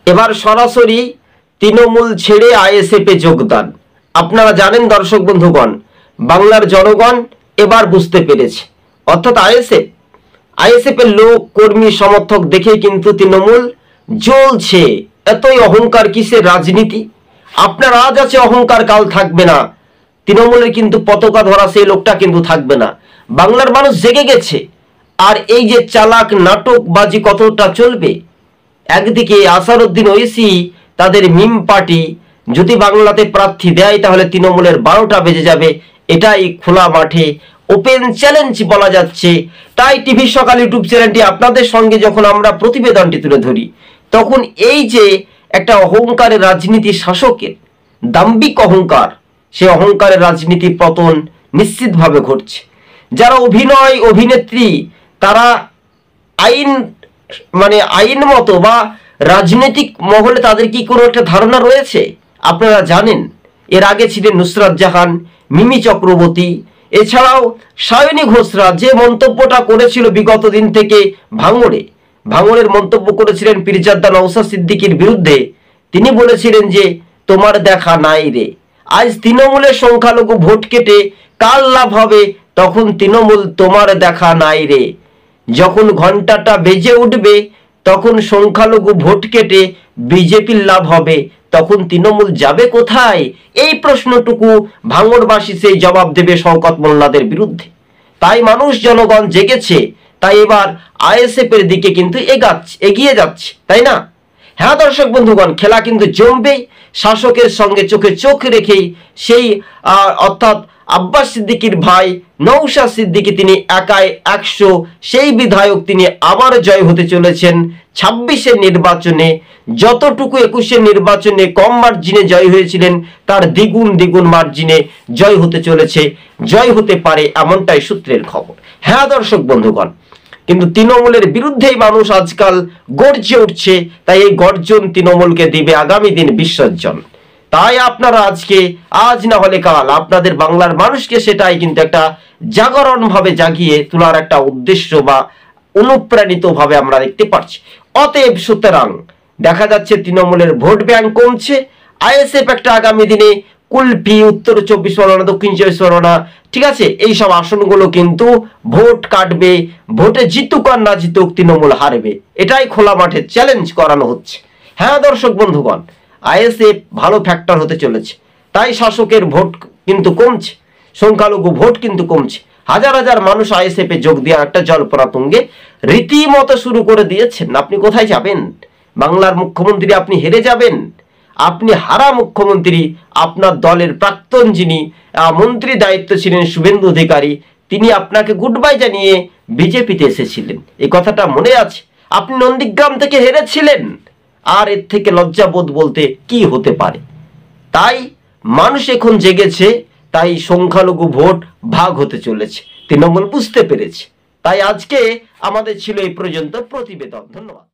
এবার সরাসরি তৃণমূল ছেড়ে আইএসএফে যোগদান। আপনারা জানেন দর্শক বন্ধুগণ, বাংলার জনগণ এবার বুঝতে পেরেছে, অর্থাৎ আইএসএফ এর লোক কর্মী সমর্থক দেখে কিন্তু তৃণমূল জ্বলছে। এতই অহংকার কিসের রাজনীতি? আপনার আজ আছে অহংকার, কাল থাকবে না। তৃণমূলের কিন্তু পতাকা ধরা সেই লোকটা কিন্তু থাকবে না। বাংলার মানুষ জেগে গেছে। আর এই যে চালাক নাটকবাজি কতটা চলবে? একদিকে আসারউদ্দিন ওয়েসি তাদের মিম পার্টি যদি বাংলাতে প্রার্থী দেয় তাহলে তৃণমূলের 12টা বেজে যাবে, এটাই খোলা মাঠে ওপেন চ্যালেঞ্জ বলা যাচ্ছে। তাই টিভি সকাল ইউটিউব চ্যানেলটি আপনাদের সঙ্গে যখন আমরা প্রতিবেদনটি তুলে ধরি, তখন এই যে একটা অহংকারের রাজনীতি, শাসকের দাম্ভিক অহংকার, সে অহংকারের রাজনীতি পতন নিশ্চিতভাবে ঘটছে। যারা অভিনেত্রী তারা আইন মতো বা রাজনৈতিক মহলে তাদের কি কোনো একটা ধারণা রয়েছে? আপনারা জানেন এর আগে ছিলেন নুসরাত জাহান, মিমি চক্রবর্তী, এছাড়াও সায়নী ঘোষরা যে মন্তব্যটা করেছিল বিগত দিন থেকে ভাঙড়ের মন্তব্য করেছিলেন পীরজাদা নওশাদ সিদ্দিকীর বিরুদ্ধে। তিনি বলেছিলেন যে তোমার দেখা নাই রে। আজ তৃণমূলের সংখ্যালঘু ভোট কেটে কার লাভ হবে? তখন তৃণমূল তোমার দেখা নাই রে। যখন ঘন্টাটা বেজে উঠবে তখন সংখ্যালঘু ভোট কেটে বিজেপির লাভ হবে, তখন তৃণমূল যাবে কোথায়? এই প্রশ্নটুকু ভাঙড়বাসী সেই জবাব দেবে শওকত মোল্লাদের বিরুদ্ধে। তাই মানুষ জনগণ জেগেছে, তাই এবার আইএসএফ এর দিকে কিন্তু এগিয়ে যাচ্ছে, তাই না? হ্যাঁ দর্শক বন্ধুগণ, খেলা কিন্তু জমবেই। শাসকের সঙ্গে চোখে চোখ রেখেই সেই অর্থাৎ আব্বাস সিদ্দিকীর ভাই নওশাদ সিদ্দিকী তিনি একাই 100, সেই বিধায়ক তিনি আবার জয় হতে চলেছেন 26-এর নির্বাচনে। যতটুকু 21-এর নির্বাচনে কম মার্জিনে জয় হয়েছিলেন তার দ্বিগুণ মার্জিনে জয় হতে চলেছে, জয় হতে পারে, এমনটাই সূত্রের খবর। হ্যাঁ দর্শক বন্ধুগণ, কিন্তু তৃণমূলের বিরুদ্ধেই মানুষ আজকাল গর্জে উঠছে। তাই এই গর্জন তৃণমূলকে দিবে আগামী দিন বিসর্জন। তাই আপনারা আজ না হলে কাল আপনাদের বাংলার মানুষকে সেটাই কিন্তু একটা জাগরণ ভাবে জাগিয়ে তোলার একটা উদ্দেশ্য বা অনুপ্রাণিত ভাবে আমরা দেখতে পাচ্ছি। অতএব সুতরাং দেখা যাচ্ছে তৃণমূলের ভোট ব্যাংক কমছে। আইএসএফ একটা আগামী দিনে কুলপি, উত্তর 24 পরগনা, দক্ষিণ 24 পরগনা, ঠিক আছে, এইসব আসনগুলো কিন্তু ভোট কাটবে। ভোটে জিতুক আর না জিতুক তৃণমূল হারবে, এটাই খোলা মাঠে চ্যালেঞ্জ করানো হচ্ছে। হ্যাঁ দর্শক বন্ধুগণ, আইএসএফ ভালো ফ্যাক্টর হতে চলেছে। তাই শাসকের ভোট কিন্তু কমছে, সংখ্যালঘু ভোট কিন্তু কমছে। হাজার মানুষ আইএসএফ এ যোগ দেওয়ার একটা জল্পনা তুঙ্গে রীতিমতো শুরু করে দিয়েছেন। আপনি কোথায় যাবেন? বাংলার মুখ্যমন্ত্রী আপনি হেরে যাবেন। আপনি হারা মুখ্যমন্ত্রী। আপনার দলের প্রাক্তন যিনি মন্ত্রী দায়িত্ব ছিলেন শুভেন্দু অধিকারী, তিনি আপনাকে গুড বাই জানিয়ে বিজেপিতে এসেছিলেন, এই কথাটা মনে আছে? আপনি নন্দীগ্রাম থেকে হেরেছিলেন। আর এর থেকে লজ্জাবোধ বলতে কি হতে পারে? তাই মানুষ এখন জেগেছে, তাই সংখ্যালঘু ভোট ভাগ হতে চলেছে, তৃণমূল বুঝতে পেরেছে। তাই আজকে আমাদের ছিল এই পর্যন্ত প্রতিবেদন। ধন্যবাদ।